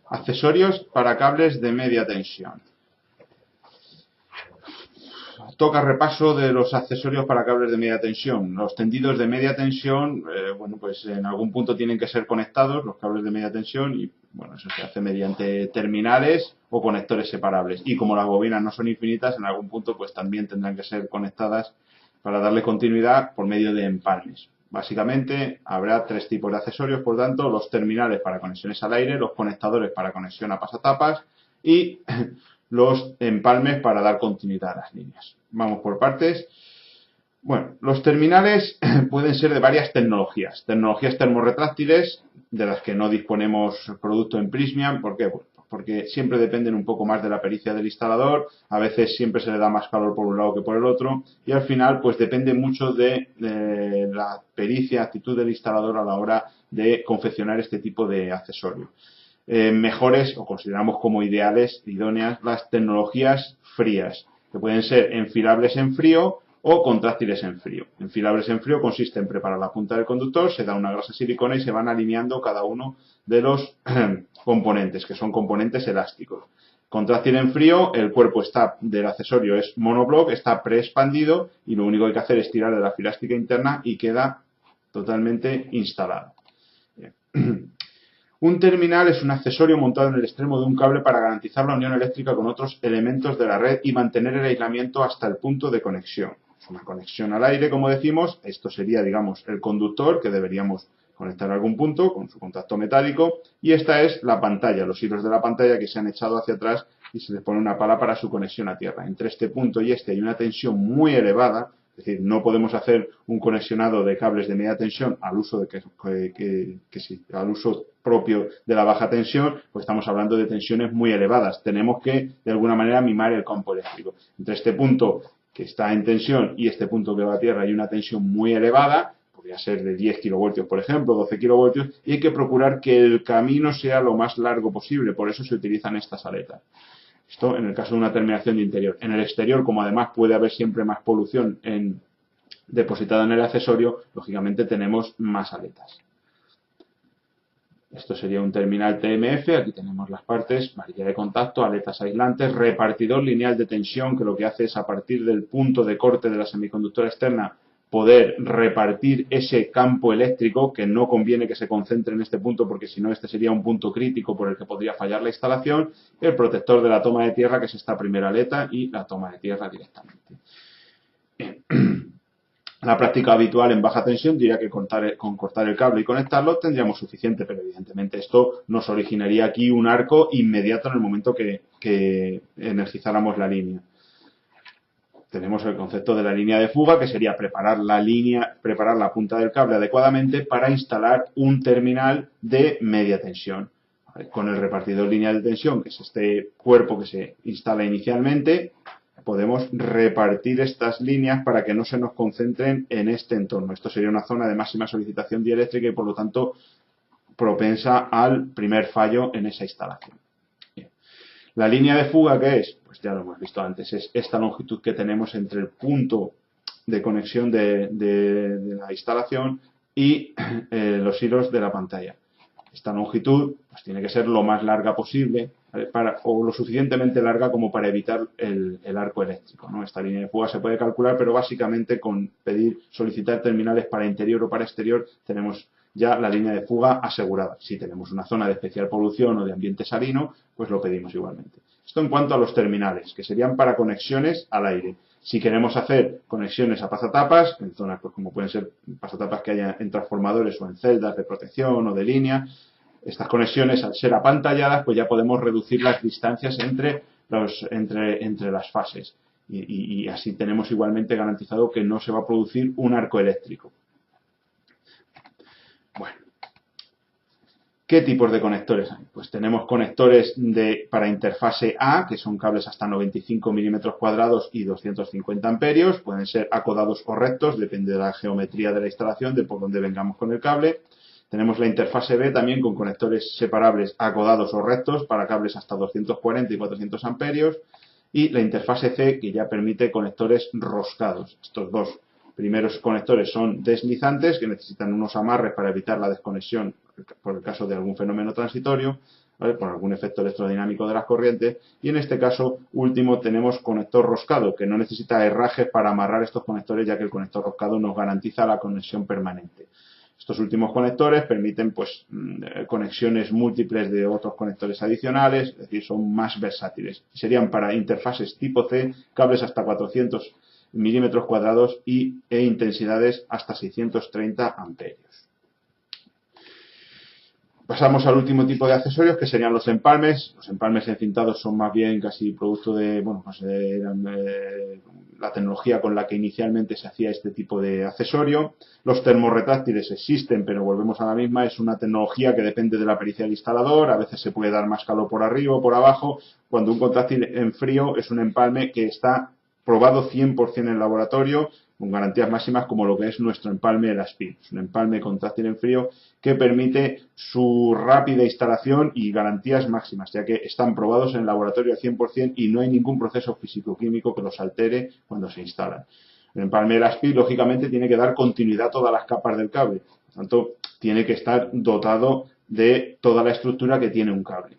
Accesorios para cables de media tensión. Toca repaso de los accesorios para cables de media tensión. Los tendidos de media tensión, bueno, pues en algún punto tienen que ser conectados los cables de media tensión y, bueno, eso se hace mediante terminales o conectores separables. Y como las bobinas no son infinitas, en algún punto pues también tendrán que ser conectadas para darle continuidad por medio de empalmes. Básicamente habrá tres tipos de accesorios, por tanto, los terminales para conexiones al aire, los conectadores para conexión a pasatapas y los empalmes para dar continuidad a las líneas. Vamos por partes. Bueno, los terminales pueden ser de varias tecnologías. Tecnologías termorretráctiles, de las que no disponemos producto en Prysmian. ¿Por qué? Bueno, porque siempre dependen un poco más de la pericia del instalador. A veces siempre se le da más calor por un lado que por el otro. Y al final, pues depende mucho de la pericia, actitud del instalador a la hora de confeccionar este tipo de accesorios. Mejores o consideramos como ideales, idóneas, las tecnologías frías, que pueden ser enfilables en frío o contráctiles en frío. Enfilables en frío consiste en preparar la punta del conductor, se da una grasa silicona y se van alineando cada uno de los componentes, que son componentes elásticos. Contráctil en frío, el cuerpo del accesorio es monoblock, está preexpandido y lo único que hay que hacer es tirar de la filástica interna y queda totalmente instalado. Un terminal es un accesorio montado en el extremo de un cable para garantizar la unión eléctrica con otros elementos de la red y mantener el aislamiento hasta el punto de conexión. Es una conexión al aire, como decimos. Esto sería, digamos, el conductor que deberíamos conectar a algún punto con su contacto metálico. Y esta es la pantalla, los hilos de la pantalla que se han echado hacia atrás y se les pone una pala para su conexión a tierra. Entre este punto y este hay una tensión muy elevada. Es decir, no podemos hacer un conexionado de cables de media tensión al uso al uso propio de la baja tensión, pues estamos hablando de tensiones muy elevadas. Tenemos que, de alguna manera, mimar el campo eléctrico. Entre este punto que está en tensión y este punto que va a tierra hay una tensión muy elevada, podría ser de 10 kilovoltios, por ejemplo, 12 kilovoltios, y hay que procurar que el camino sea lo más largo posible. Por eso se utilizan estas aletas. Esto en el caso de una terminación de interior. En el exterior, como además puede haber siempre más polución depositada en el accesorio, lógicamente tenemos más aletas. Esto sería un terminal TMF. Aquí tenemos las partes: varilla de contacto, aletas aislantes, repartidor lineal de tensión, que lo que hace es, a partir del punto de corte de la semiconductora externa, poder repartir ese campo eléctrico, que no conviene que se concentre en este punto porque si no este sería un punto crítico por el que podría fallar la instalación. El protector de la toma de tierra, que es esta primera aleta, y la toma de tierra directamente. La práctica habitual en baja tensión diría que con cortar el cable y conectarlo tendríamos suficiente, pero evidentemente esto nos originaría aquí un arco inmediato en el momento que energizáramos la línea. Tenemos el concepto de la línea de fuga, que sería preparar la punta del cable adecuadamente para instalar un terminal de media tensión. Con el repartidor lineal de tensión, que es este cuerpo que se instala inicialmente, podemos repartir estas líneas para que no se nos concentren en este entorno. Esto sería una zona de máxima solicitación dieléctrica y, por lo tanto, propensa al primer fallo en esa instalación. Bien. La línea de fuga, ¿qué es? Pues ya lo hemos visto antes, es esta longitud que tenemos entre el punto de conexión de la instalación y los hilos de la pantalla. Esta longitud pues tiene que ser lo más larga posible, o lo suficientemente larga como para evitar el arco eléctrico, ¿no? Esta línea de fuga se puede calcular, pero básicamente con solicitar terminales para interior o para exterior tenemos ya la línea de fuga asegurada. Si tenemos una zona de especial polución o de ambiente salino, pues lo pedimos igualmente. Esto en cuanto a los terminales, que serían para conexiones al aire. Si queremos hacer conexiones a pasatapas, en zonas pues como pueden ser pasatapas que haya en transformadores o en celdas de protección o de línea, estas conexiones, al ser apantalladas, pues ya podemos reducir las distancias entre las fases. Y así tenemos igualmente garantizado que no se va a producir un arco eléctrico. Bueno, ¿qué tipos de conectores hay? Pues tenemos conectores para interfase A, que son cables hasta 95 milímetros cuadrados y 250 amperios. Pueden ser acodados o rectos, depende de la geometría de la instalación, de por dónde vengamos con el cable. Tenemos la interfase B también con conectores separables acodados o rectos para cables hasta 240 y 400 amperios. Y la interfase C, que ya permite conectores roscados. Estos dos primeros conectores son deslizantes, que necesitan unos amarres para evitar la desconexión por el caso de algún fenómeno transitorio, ¿vale? Por algún efecto electrodinámico de las corrientes. Y en este caso último tenemos conector roscado, que no necesita herrajes para amarrar estos conectores, ya que el conector roscado nos garantiza la conexión permanente. Estos últimos conectores permiten pues conexiones múltiples de otros conectores adicionales, es decir, son más versátiles. Serían para interfaces tipo C, cables hasta 400 milímetros cuadrados e intensidades hasta 630 amperios. Pasamos al último tipo de accesorios, que serían los empalmes. Los empalmes encintados son más bien casi producto de la tecnología con la que inicialmente se hacía este tipo de accesorio. Los termorretráctiles existen, pero volvemos a la misma. Es una tecnología que depende de la pericia del instalador. A veces se puede dar más calor por arriba o por abajo. Cuando un contráctil en frío es un empalme que está probado 100% en laboratorio, con garantías máximas, como lo que es nuestro empalme de las PIN. Es un empalme contráctil en frío que permite su rápida instalación y garantías máximas, ya que están probados en el laboratorio al 100% y no hay ningún proceso físico-químico que los altere cuando se instalan. El empalme de las PIN, lógicamente, tiene que dar continuidad a todas las capas del cable. Por tanto, tiene que estar dotado de toda la estructura que tiene un cable.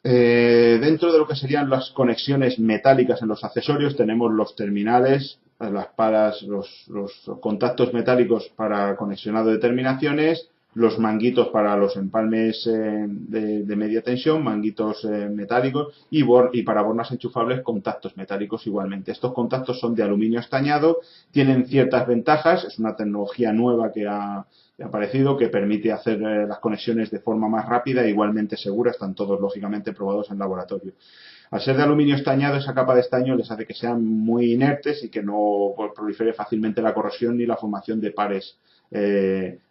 Dentro de lo que serían las conexiones metálicas en los accesorios tenemos los terminales, las palas, los contactos metálicos para conexionado de terminaciones, los manguitos para los empalmes de media tensión, manguitos metálicos y para bornas enchufables contactos metálicos igualmente. Estos contactos son de aluminio estañado, tienen ciertas ventajas, es una tecnología nueva que ha aparecido que permite hacer las conexiones de forma más rápida e igualmente segura, están todos lógicamente probados en laboratorio. Al ser de aluminio estañado, esa capa de estaño les hace que sean muy inertes y que no prolifere fácilmente la corrosión ni la formación de pares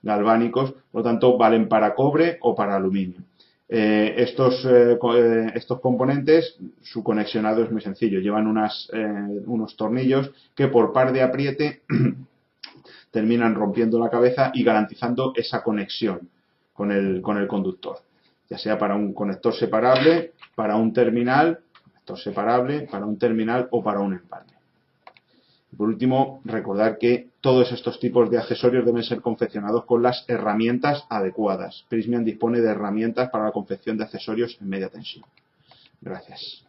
galvánicos, por lo tanto valen para cobre o para aluminio. Estos componentes, su conexionado es muy sencillo, llevan unos tornillos que por par de apriete terminan rompiendo la cabeza y garantizando esa conexión con el conductor, ya sea para un conector separable, para un terminal, o para un empalme. Por último, recordar que todos estos tipos de accesorios deben ser confeccionados con las herramientas adecuadas. Prysmian dispone de herramientas para la confección de accesorios en media tensión. Gracias.